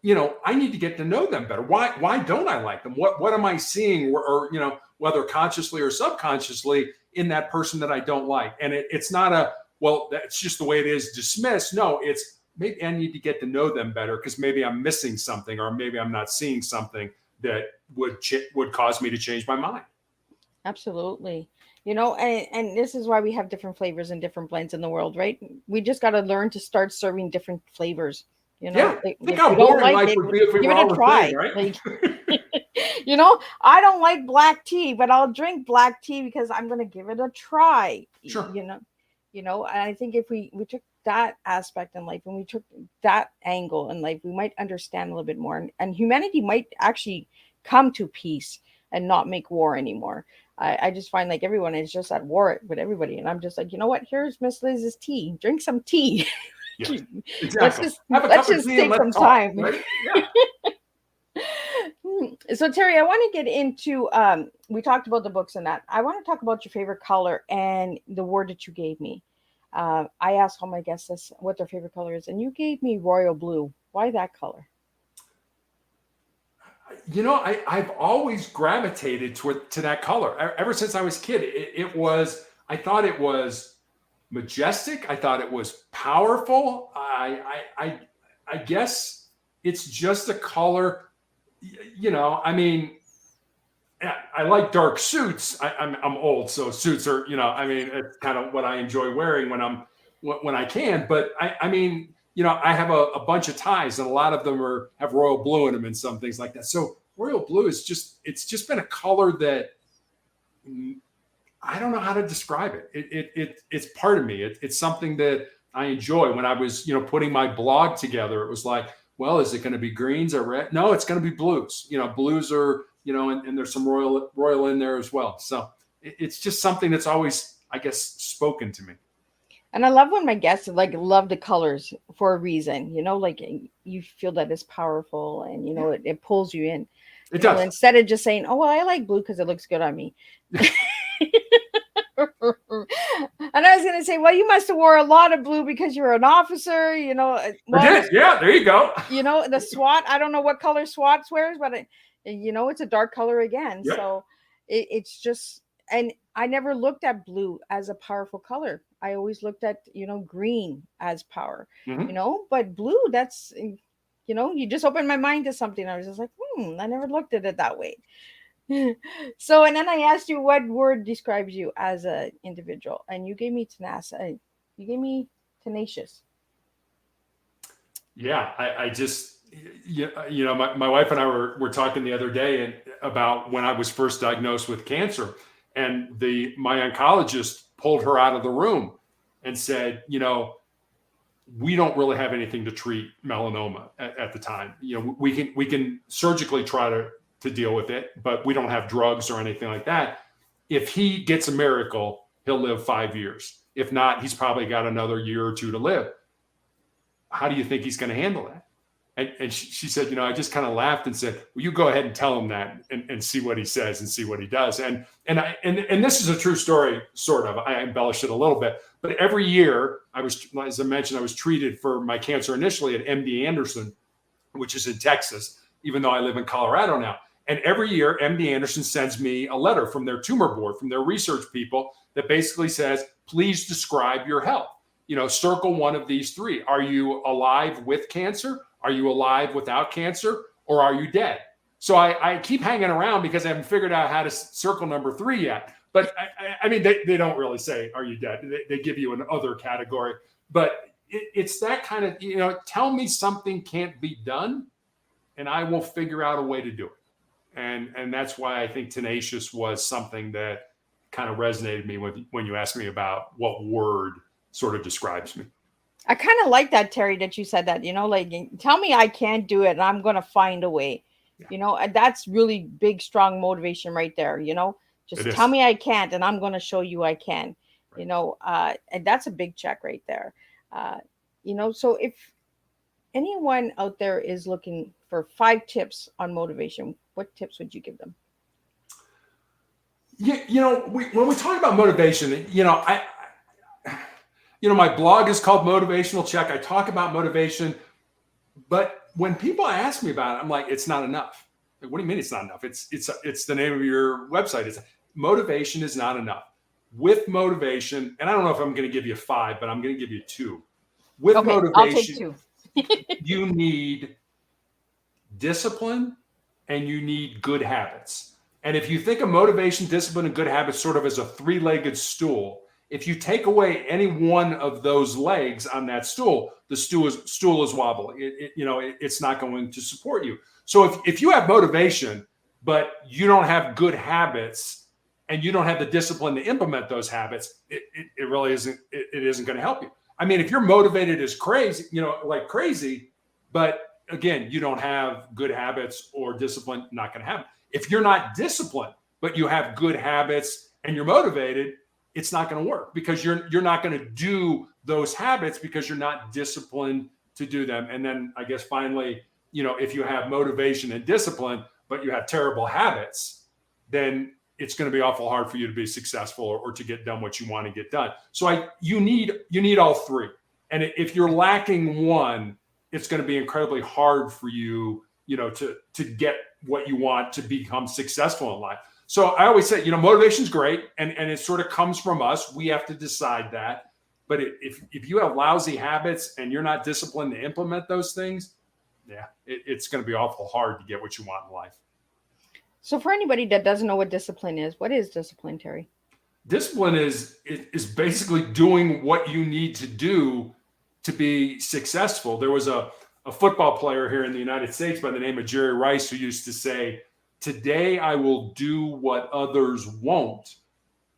I need to get to know them better. Why don't I like them? What am I seeing or whether consciously or subconsciously in that person that I don't like? And it's not that's just the way it is, dismiss. No, it's maybe I need to get to know them better because maybe I'm missing something or maybe I'm not seeing something that would cause me to change my mind. Absolutely. And this is why we have different flavors and different blends in the world, right? We just got to learn to start serving different flavors. Think how boring life would be if we give were it all a try, the same, right? I don't like black tea, but I'll drink black tea because I'm going to give it a try. Sure. And I think if we took that aspect in life, and we took that angle in life, we might understand a little bit more, and humanity might actually come to peace and not make war anymore. I just find like everyone is just at war with everybody, and I'm just like, you know what? Here's Miss Liz's tea. Drink some tea. Yeah, let's exactly. just Have a let's cup of just tea take and let's some talk, time. right? Yeah. So Terry, I want to get into we talked about the books and that. I want to talk about your favorite color and the word that you gave me. I asked all my guests this, what their favorite color is, and you gave me royal blue. Why that color? You know, I've always gravitated to that color ever since I was a kid. I thought it was majestic. I thought it was powerful. I guess it's just a color. You know, I mean, I like dark suits. I'm old, so suits are, you know, I mean, it's kind of what I enjoy wearing when I can. But I mean, you know, I have a bunch of ties, and a lot of them have royal blue in them and some things like that. So royal blue is it's just been a color that I don't know how to describe it. It's part of me. It's something that I enjoy. When I was, you know, putting my blog together, it was like, well, is it going to be greens or red? No, it's going to be blues. You know, blues are, you know, and there's some royal in there as well. So it's just something that's always, I guess, spoken to me. And I love when my guests like love the colors for a reason, you know, like you feel that it's powerful and, you know, it pulls you in. It does. Instead of just saying, oh, well, I like blue because it looks good on me. And I was going to say, well, you must have wore a lot of blue because you're an officer, you know. Well, I did. Yeah, there you go. You know, the SWAT, I don't know what color SWAT wears, but you know, it's a dark color again. Yep. So it's just, and I never looked at blue as a powerful color. I always looked at, you know, green as power, you know, but blue, that's, you know, you just opened my mind to something. I was just like, I never looked at it that way. So, and then I asked you what word describes you as an individual, and you gave me tenacious. You gave me tenacious. Yeah, I just, you know, my wife and I were talking the other day about when I was first diagnosed with cancer, and my oncologist pulled her out of the room and said, you know, we don't really have anything to treat melanoma at the time. You know, we can surgically try to deal with it, but we don't have drugs or anything like that. If he gets a miracle, he'll live 5 years. If not, he's probably got another year or two to live. How do you think he's going to handle that? And she said, you know, I just kind of laughed and said, well, you go ahead and tell him that and see what he says and see what he does. And this is a true story, sort of. I embellished it a little bit, but every year as I mentioned, I was treated for my cancer initially at MD Anderson, which is in Texas, even though I live in Colorado now. And every year, MD Anderson sends me a letter from their tumor board, from their research people, that basically says, please describe your health. You know, circle one of these three. Are you alive with cancer? Are you alive without cancer? Or are you dead? So I keep hanging around because I haven't figured out how to circle number 3 yet. But I mean, they don't really say, are you dead? They give you an other category. But it's that kind of, you know, tell me something can't be done, and I will figure out a way to do it. And that's why I think tenacious was something that kind of resonated me when you asked me about what word sort of describes me. I kind of like that, Terry, that you said that, you know, like, tell me I can't do it and I'm going to find a way, you know, and that's really big, strong motivation right there. You know, just tell me I can't, and I'm going to show you I can, you know, and that's a big check right there. You know, so if anyone out there is looking for 5 tips on motivation, what tips would you give them? Yeah, you know, when we talk about motivation, you know, my blog is called Motivational Check. I talk about motivation, but when people ask me about it, I'm like, it's not enough. Like, what do you mean it's not enough? It's the name of your website. It's motivation is not enough. With motivation, and I don't know if I'm going to give you 5, but I'm going to give you 2. With motivation, I'll take 2. You need discipline and you need good habits. And if you think of motivation, discipline, and good habits sort of as a 3-legged stool, if you take away any one of those legs on that stool, the stool is wobbly. It's not going to support you. So if you have motivation, but you don't have good habits and you don't have the discipline to implement those habits, it really isn't. It isn't going to help you. I mean, if you're motivated as crazy, like crazy, but again, you don't have good habits or discipline, not going to happen. If you're not disciplined, but you have good habits and you're motivated, it's not going to work because you're not going to do those habits because you're not disciplined to do them. And then I guess finally, if you have motivation and discipline, but you have terrible habits, then it's going to be awful hard for you to be successful or to get done what you want to get done. So you need all three. And if you're lacking one, it's going to be incredibly hard for you, to get what you want to become successful in life. So I always say, motivation is great. And it sort of comes from us. We have to decide that. But if you have lousy habits and you're not disciplined to implement those things, it's going to be awful hard to get what you want in life. So for anybody that doesn't know what discipline is, what is discipline, Terry? Discipline is basically doing what you need to do to be successful. There was a football player here in the United States by the name of Jerry Rice who used to say, "Today I will do what others won't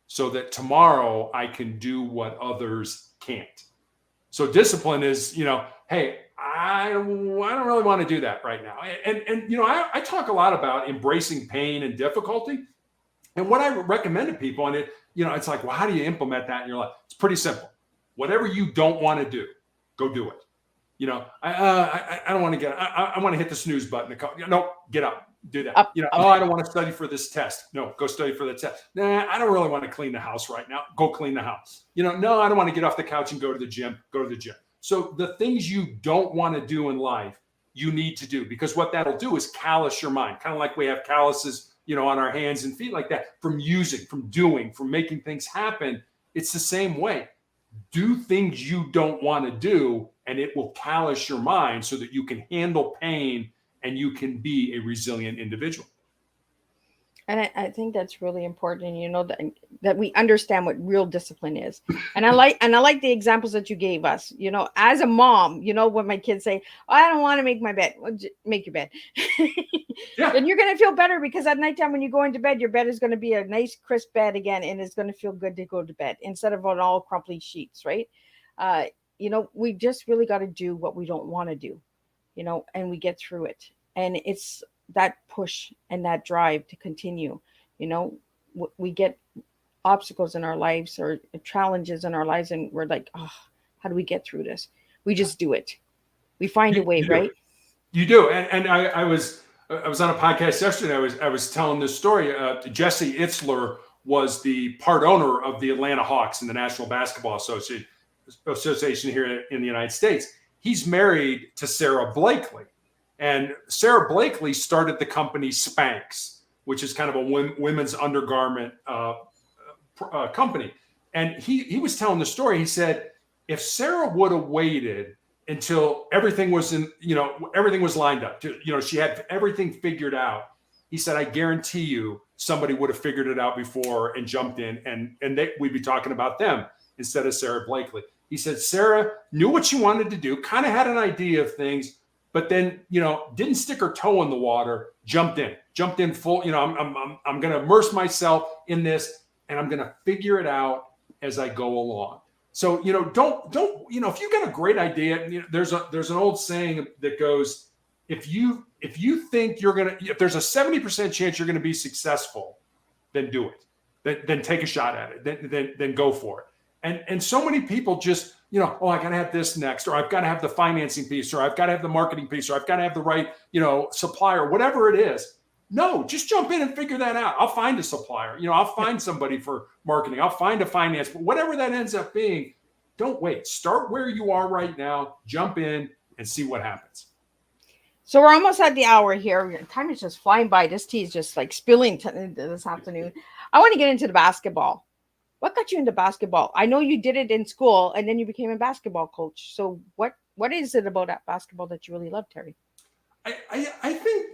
so that tomorrow I can do what others can't." So discipline is, hey, I don't really want to do that right now. And I talk a lot about embracing pain and difficulty. And what I recommend to people, and it's like, well, how do you implement that in your life? It's pretty simple. Whatever you don't want to do, go do it. I don't want to I want to hit the snooze button. No, get up. Do that. I don't want to study for this test. No, go study for the test. Nah, I don't really want to clean the house right now. Go clean the house. No, I don't want to get off the couch and go to the gym. Go to the gym. So the things you don't want to do in life, you need to do, because what that'll do is callous your mind, kind of like we have calluses, on our hands and feet like that, from using, from doing, from making things happen. It's the same way. Do things you don't want to do, and it will callous your mind so that you can handle pain and you can be a resilient individual. And I think that's really important, that we understand what real discipline is. And I like the examples that you gave us, as a mom, when my kids say, "Oh, I don't want to make my bed," well, make your bed. Yeah. And you're going to feel better because at nighttime when you go into bed, your bed is going to be a nice crisp bed again. And it's going to feel good to go to bed instead of on all crumply sheets. Right. We just really got to do what we don't want to do, and we get through it. And it's that push and that drive to continue. We get obstacles in our lives or challenges in our lives, and we're like, oh, how do we get through this? We just do it. We find a way, right? You do. And I was on a podcast yesterday. I was telling this story. Jesse Itzler was the part owner of the Atlanta Hawks in the National Basketball Association here in the United States. He's married to Sarah Blakely. And Sarah Blakely started the company Spanx, which is kind of a women's undergarment company. And he was telling the story. He said, if Sarah would have waited until everything was everything was lined up, she had everything figured out. He said, I guarantee you somebody would have figured it out before and jumped in, and we'd be talking about them instead of Sarah Blakely. He said, Sarah knew what she wanted to do, kind of had an idea of things, but then, didn't stick her toe in the water, jumped in full, I'm going to immerse myself in this and I'm going to figure it out as I go along. So, don't, if you got a great idea, there's an old saying that goes, if you think if there's a 70% chance you're going to be successful, then do it. Then take a shot at it. Then go for it. And so many people just, I got to have this next, or I've got to have the financing piece, or I've got to have the marketing piece, or I've got to have the right, supplier, whatever it is. No, just jump in and figure that out. I'll find a supplier. I'll find somebody for marketing. I'll find a finance, but whatever that ends up being, don't wait. Start where you are right now. Jump in and see what happens. So we're almost at the hour here. Time is just flying by. This tea is just like spilling this afternoon. I want to get into the basketball. What got you into basketball? I know you did it in school and then you became a basketball coach. So what is it about that basketball that you really love, Terry? I think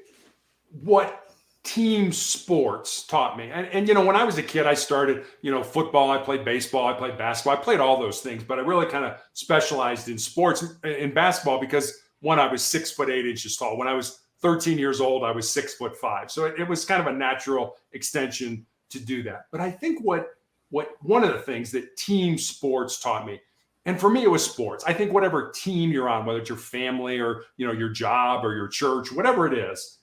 what team sports taught me, and when I was a kid, I started, football, I played baseball, I played basketball, I played all those things, but I really kind of specialized in sports, in basketball, because one, I was 6'8" tall. When I was 13 years old, I was 6'5". So it was kind of a natural extension to do that. But I think what one of the things that team sports taught me And for me, it was sports. I think whatever team you're on, whether it's your family or, your job or your church, whatever it is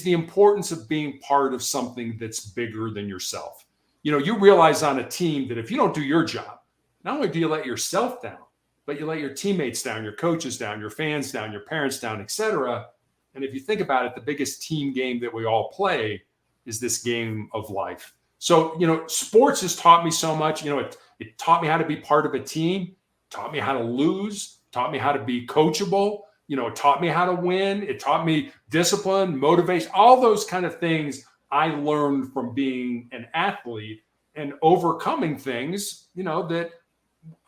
the importance of being part of something that's bigger than yourself. You realize on a team that if you don't do your job, not only do you let yourself down, but you let your teammates down, your coaches down, your fans down, your parents down, etc. And if you think about it, the biggest team game that we all play is this game of life. So, sports has taught me so much. It taught me how to be part of a team, taught me how to lose, taught me how to be coachable, it taught me how to win. It taught me discipline, motivation, all those kind of things I learned from being an athlete and overcoming things, that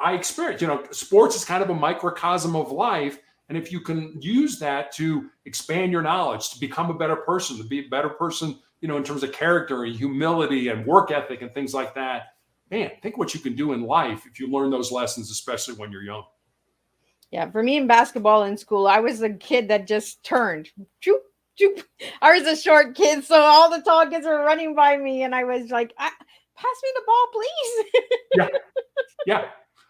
I experienced. Sports is kind of a microcosm of life. And if you can use that to expand your knowledge, to become a better person, to be a better person, in terms of character and humility and work ethic and things like that, man, think what you can do in life if you learn those lessons, especially when you're young. Yeah, for me in basketball in school, I was a kid that just turned. Choop, choop. I was a short kid, so all the tall kids were running by me, and I was like, pass me the ball, please. Yeah.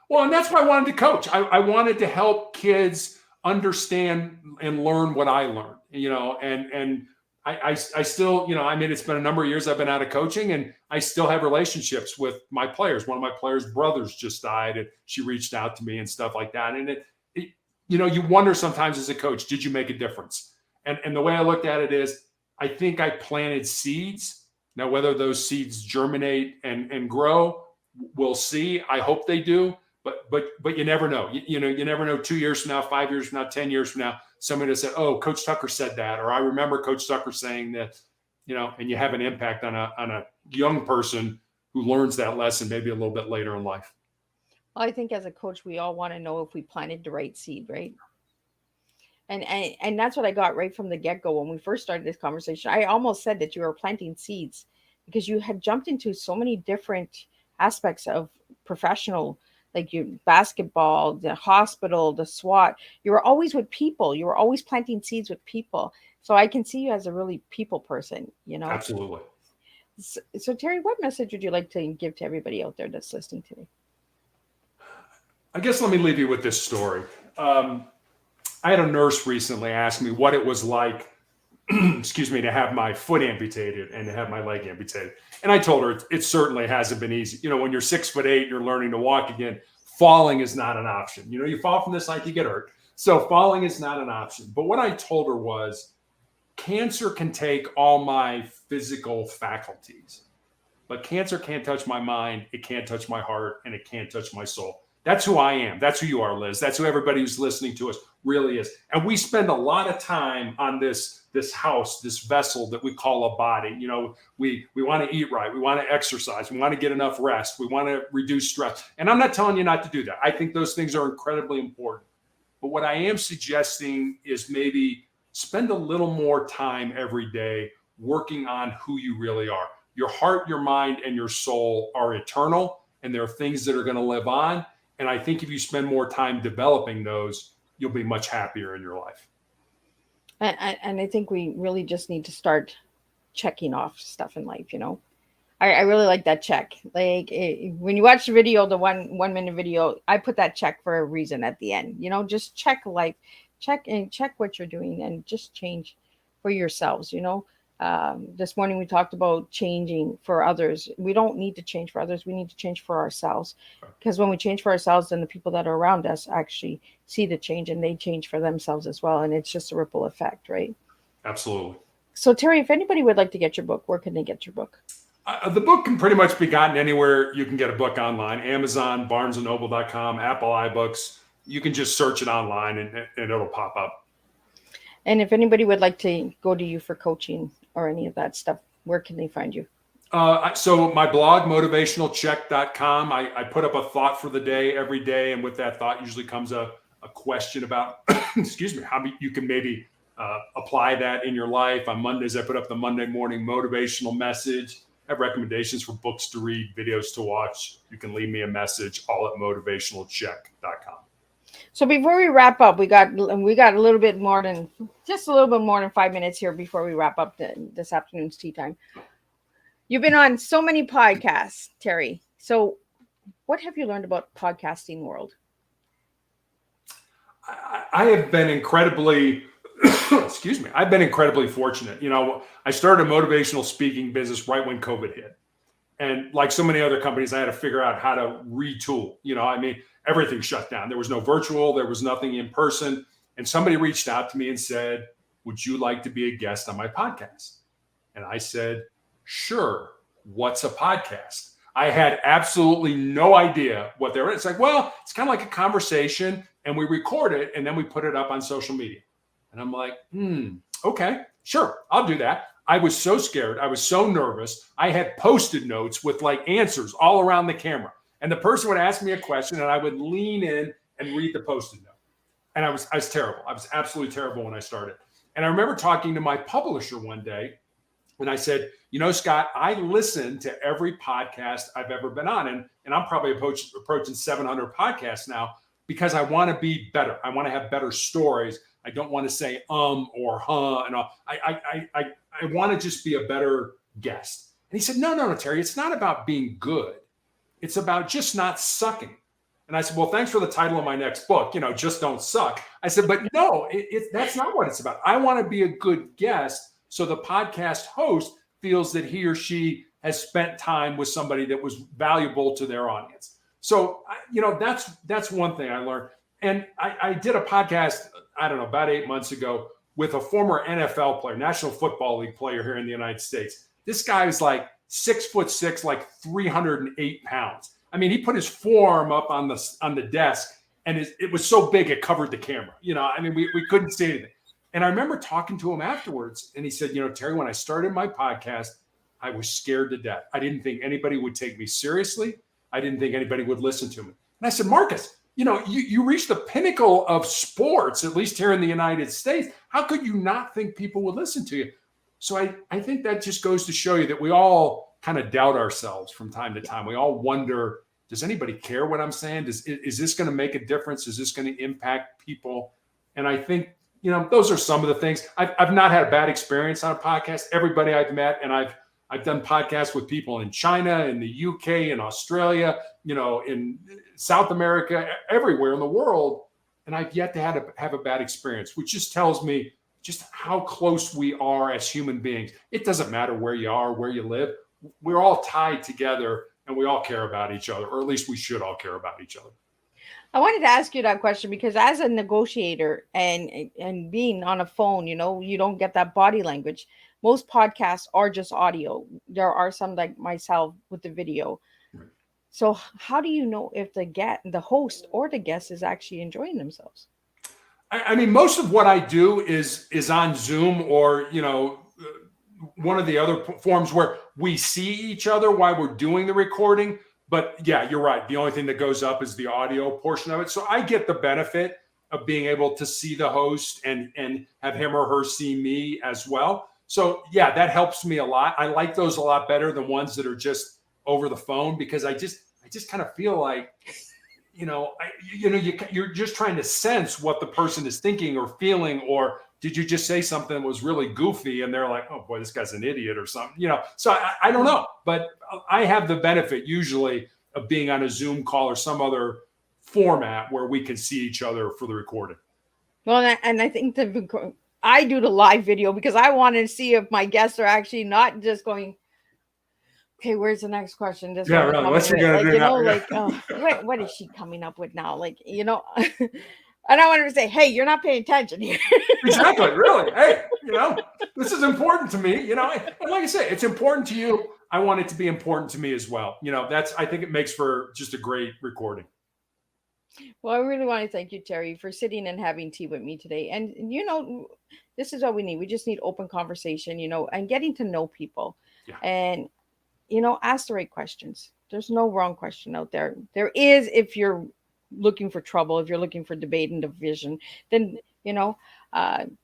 Well, and that's why I wanted to coach. I wanted to help kids understand and learn what I learned, and I still, it's been a number of years I've been out of coaching, and I still have relationships with my players. One of my players' brothers just died, and she reached out to me and stuff like that. And you wonder sometimes as a coach, did you make a difference? And the way I looked at it is, I think I planted seeds. Now, whether those seeds germinate and grow, we'll see. I hope they do, but you never know. You never know. 2 years from now, 5 years from now, 10 years from now, somebody will say, "Oh, Coach Tucker said that," or "I remember Coach Tucker saying that." And you have an impact on a young person who learns that lesson maybe a little bit later in life. Well, I think as a coach, we all want to know if we planted the right seed, right? And that's what I got right from the get-go when we first started this conversation. I almost said that you were planting seeds because you had jumped into so many different aspects of professional, like your basketball, the hospital, the SWAT. You were always with people. You were always planting seeds with people. So I can see you as a really people person, Absolutely. So Terry, what message would you like to give to everybody out there that's listening today? I guess let me leave you with this story. I had a nurse recently ask me what it was like, to have my foot amputated and to have my leg amputated. And I told her it certainly hasn't been easy. When you're 6'8", you're learning to walk again. Falling is not an option. You fall from this height, you get hurt. So falling is not an option. But what I told her was, cancer can take all my physical faculties, but cancer can't touch my mind. It can't touch my heart, and it can't touch my soul. That's who I am. That's who you are, Liz. That's who everybody who's listening to us really is. And we spend a lot of time on this house, this vessel that we call a body. We want to eat right. We want to exercise. We want to get enough rest. We want to reduce stress. And I'm not telling you not to do that. I think those things are incredibly important. But what I am suggesting is maybe spend a little more time every day working on who you really are. Your heart, your mind, and your soul are eternal, and there are things that are going to live on. And I think if you spend more time developing those, you'll be much happier in your life. And I think we really just need to start checking off stuff in life, I really like that check. Like when you watch the video, the 1 minute video, I put that check for a reason at the end, just check life, check what you're doing and just change for yourselves, This morning we talked about changing for others. We don't need to change for others. We need to change for ourselves, because when we change for ourselves, then the people that are around us actually see the change and they change for themselves as well. And it's just a ripple effect, right? Absolutely. So Terry, if anybody would like to get your book, where can they get your book? The book can pretty much be gotten anywhere you can get a book online. Amazon, BarnesandNoble.com, Apple iBooks. You can just search it online and it'll pop up. And if anybody would like to go to you for coaching or any of that stuff, where can they find you? So my blog, motivationalcheck.com, I put up a thought for the day every day. And with that thought usually comes a question about, how you can maybe apply that in your life. On Mondays, I put up the Monday morning motivational message. I have recommendations for books to read, videos to watch. You can leave me a message, all at motivationalcheck.com. So before we wrap up, we got a little bit more than 5 minutes here before we wrap up this afternoon's tea time. You've been on so many podcasts, Terry. So what have you learned about podcasting world? I have been incredibly, excuse me, I've been incredibly fortunate. I started a motivational speaking business right when COVID hit. And like so many other companies, I had to figure out how to retool. Everything shut down. There was no virtual, there was nothing in person. And somebody reached out to me and said, would you like to be a guest on my podcast? And I said, sure. What's a podcast? I had absolutely no idea what they were. It's like, well, it's kind of like a conversation, and we record it and then we put it up on social media. And I'm like, okay, sure, I'll do that. I was so scared. I was so nervous. I had Post-it notes with like answers all around the camera. And the person would ask me a question and I would lean in and read the Post-it note. And I was terrible. I was absolutely terrible when I started. And I remember talking to my publisher one day, and I said, Scott, I listen to every podcast I've ever been on. And I'm probably approaching 700 podcasts now because I want to be better. I want to have better stories. I don't want to say or huh and all. I want to just be a better guest. And he said, no, Terry, it's not about being good. It's about just not sucking. And I said, well, thanks for the title of my next book, Just Don't Suck. I said, but no, that's not what it's about. I want to be a good guest so the podcast host feels that he or she has spent time with somebody that was valuable to their audience. So, that's one thing I learned. And I did a podcast, I don't know, about 8 months ago with a former NFL player, National Football League player here in the United States. This guy is like 6'6", like 308 pounds. I mean, he put his forearm up on the desk, and it was so big it covered the camera. We couldn't see anything. And I remember talking to him afterwards, and he said, Terry, when I started my podcast, I was scared to death. I didn't think anybody would take me seriously. I didn't think anybody would listen to me. And I said, Marcus, you reached the pinnacle of sports, at least here in the United States. How could you not think people would listen to you? So I think that just goes to show you that we all kind of doubt ourselves from time to time. We all wonder, does anybody care what I'm saying? Is this going to make a difference? Is this going to impact people? And I think, those are some of the things. I've not had a bad experience on a podcast. Everybody I've met, and I've done podcasts with people in China, in the UK, in Australia, in South America, everywhere in the world. And I've yet to have a bad experience, which just tells me just how close we are as human beings. It doesn't matter where you are, where you live. We're all tied together and we all care about each other, or at least we should all care about each other. I wanted to ask you that question because as a negotiator and being on a phone, you don't get that body language. Most podcasts are just audio. There are some like myself with the video. Right. So how do you know if the host or the guest is actually enjoying themselves? I mean, most of what I do is on Zoom or, one of the other forms where we see each other while we're doing the recording. But yeah, you're right. The only thing that goes up is the audio portion of it. So I get the benefit of being able to see the host and have him or her see me as well. So yeah, that helps me a lot. I like those a lot better than ones that are just over the phone because I just kind of feel like, you're just trying to sense what the person is thinking or feeling, or did you just say something that was really goofy and they're like, oh boy, this guy's an idiot or something, So I don't know, but I have the benefit usually of being on a Zoom call or some other format where we can see each other for the recording. Well, and I think I do the live video because I want to see if my guests are actually not just going, okay, where's the next question? This yeah, really. What's she gonna do now? What is she coming up with now? And I wanted to say, hey, you're not paying attention here. Exactly, really. Hey, this is important to me. And like I say, it's important to you. I want it to be important to me as well. I think it makes for just a great recording. Well, I really want to thank you, Terry, for sitting and having tea with me today. And, this is all we need. We just need open conversation, and getting to know people. Yeah. And, ask the right questions. There's no wrong question out there. There is if you're looking for trouble, if you're looking for debate and division, then,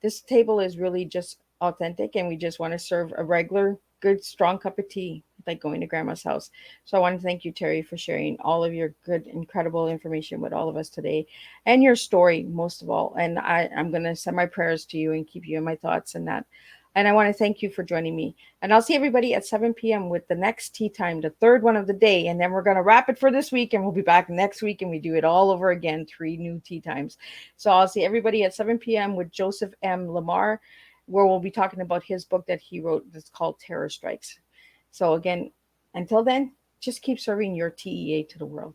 this table is really just authentic and we just want to serve a regular, good, strong cup of tea, like going to grandma's house. So I want to thank you, Terry, for sharing all of your good, incredible information with all of us today and your story, most of all. And I'm going to send my prayers to you and keep you in my thoughts and that. And I want to thank you for joining me. And I'll see everybody at 7 p.m. with the next tea time, the third one of the day. And then we're going to wrap it for this week. And we'll be back next week and we do it all over again, 3 new tea times. So I'll see everybody at 7 p.m. with Joseph M. Lamar, where we'll be talking about his book that he wrote that's called Terror Strikes. So again, until then, just keep serving your TEA to the world.